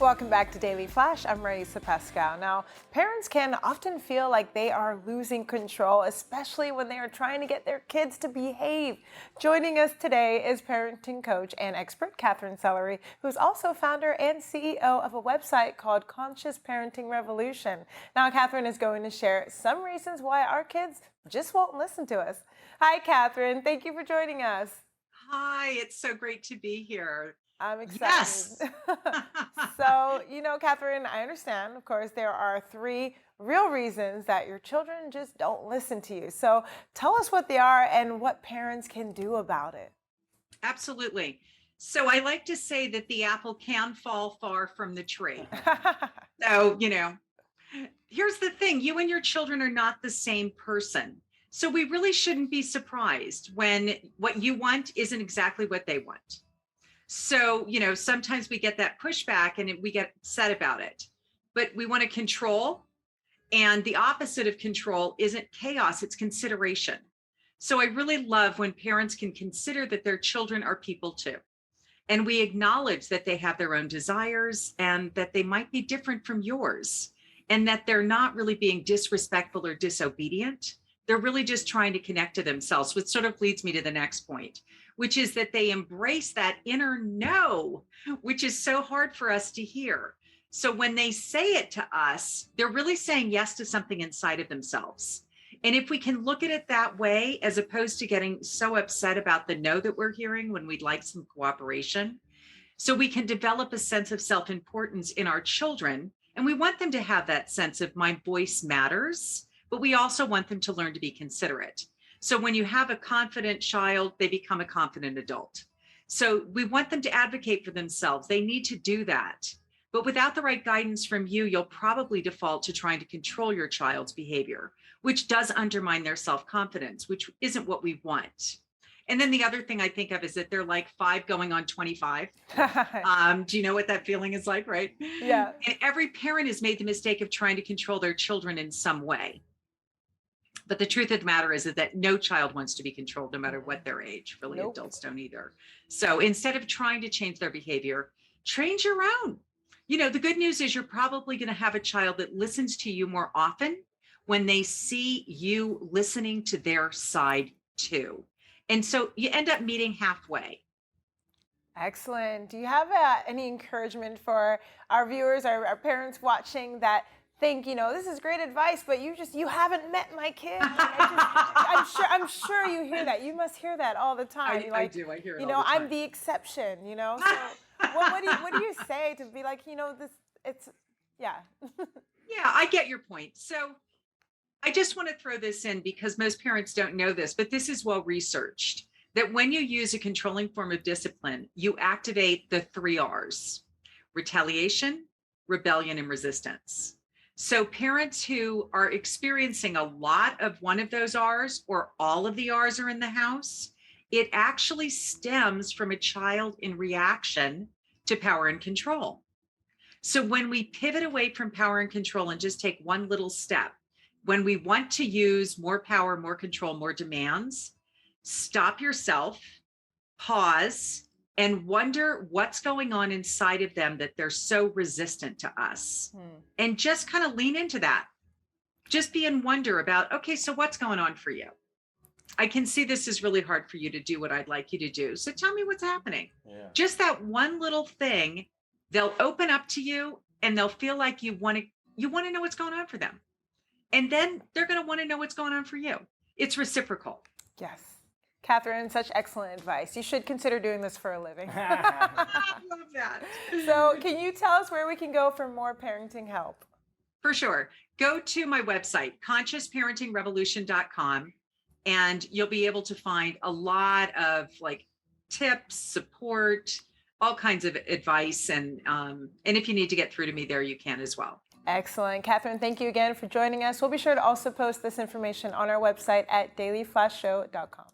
Welcome back to Daily Flash. I'm Marisa Pascal. Now, parents can often feel like they are losing control, especially when they are trying to get their kids to behave. Joining us today is parenting coach and expert Katherine Sellery, who's also founder and CEO of a website called Conscious Parenting Revolution. Now, Katherine is going to share some reasons why our kids just won't listen to us. Hi, Katherine. Thank you for joining us. Hi, it's so great to be here. I'm excited. Yes. So, Catherine, I understand, of course, there are three real reasons that your children just don't listen to you. So tell us what they are and what parents can do about it. Absolutely. So I like to say that the apple can fall far from the tree. So, here's the thing, you and your children are not the same person. So we really shouldn't be surprised when what you want isn't exactly what they want. So, sometimes we get that pushback and we get upset about it, but we want to control. And the opposite of control isn't chaos, it's consideration. So I really love when parents can consider that their children are people too. And we acknowledge that they have their own desires and that they might be different from yours and that they're not really being disrespectful or disobedient. They're really just trying to connect to themselves, which sort of leads me to the next point, which is that they embrace that inner no, which is so hard for us to hear. So when they say it to us, they're really saying yes to something inside of themselves. And if we can look at it that way, as opposed to getting so upset about the no that we're hearing when we'd like some cooperation, so we can develop a sense of self-importance in our children. And we want them to have that sense of my voice matters, but we also want them to learn to be considerate. So when you have a confident child, they become a confident adult. So we want them to advocate for themselves. They need to do that. But without the right guidance from you, you'll probably default to trying to control your child's behavior, which does undermine their self-confidence, which isn't what we want. And then the other thing I think of is that they're like 5 going on 25. Do you know what that feeling is like, right? Yeah. And every parent has made the mistake of trying to control their children in some way. But the truth of the matter is that no child wants to be controlled, no matter what their age. Really, Nope. adults don't either. So instead of trying to change their behavior, change your own. The good news is you're probably going to have a child that listens to you more often when they see you listening to their side too. And so you end up meeting halfway. Excellent. Do you have any encouragement for our viewers, our parents watching that think, this is great advice, but you haven't met my kid? I'm sure you hear that. You must hear that all the time. I do. I hear it all the time. I'm the exception, So what do you say to be like, yeah. Yeah, I get your point. So I just want to throw this in because most parents don't know this, but this is well researched that when you use a controlling form of discipline, you activate the 3 R's: retaliation, rebellion, and resistance. So parents who are experiencing a lot of one of those R's or all of the R's are in the house, it actually stems from a child in reaction to power and control. So when we pivot away from power and control and just take one little step, when we want to use more power, more control, more demands, stop yourself, pause, and wonder what's going on inside of them that they're so resistant to us. And just kind of lean into that. Just be in wonder about, okay, so what's going on for you? I can see this is really hard for you to do what I'd like you to do. So tell me what's happening. Yeah. Just that one little thing, they'll open up to you and they'll feel like you want to know what's going on for them. And then they're going to want to know what's going on for you. It's reciprocal. Yes. Katherine, such excellent advice. You should consider doing this for a living. I love that. So can you tell us where we can go for more parenting help? For sure. Go to my website, consciousparentingrevolution.com, and you'll be able to find a lot of tips, support, all kinds of advice. And if you need to get through to me there, you can as well. Excellent. Katherine, thank you again for joining us. We'll be sure to also post this information on our website at dailyflashshow.com.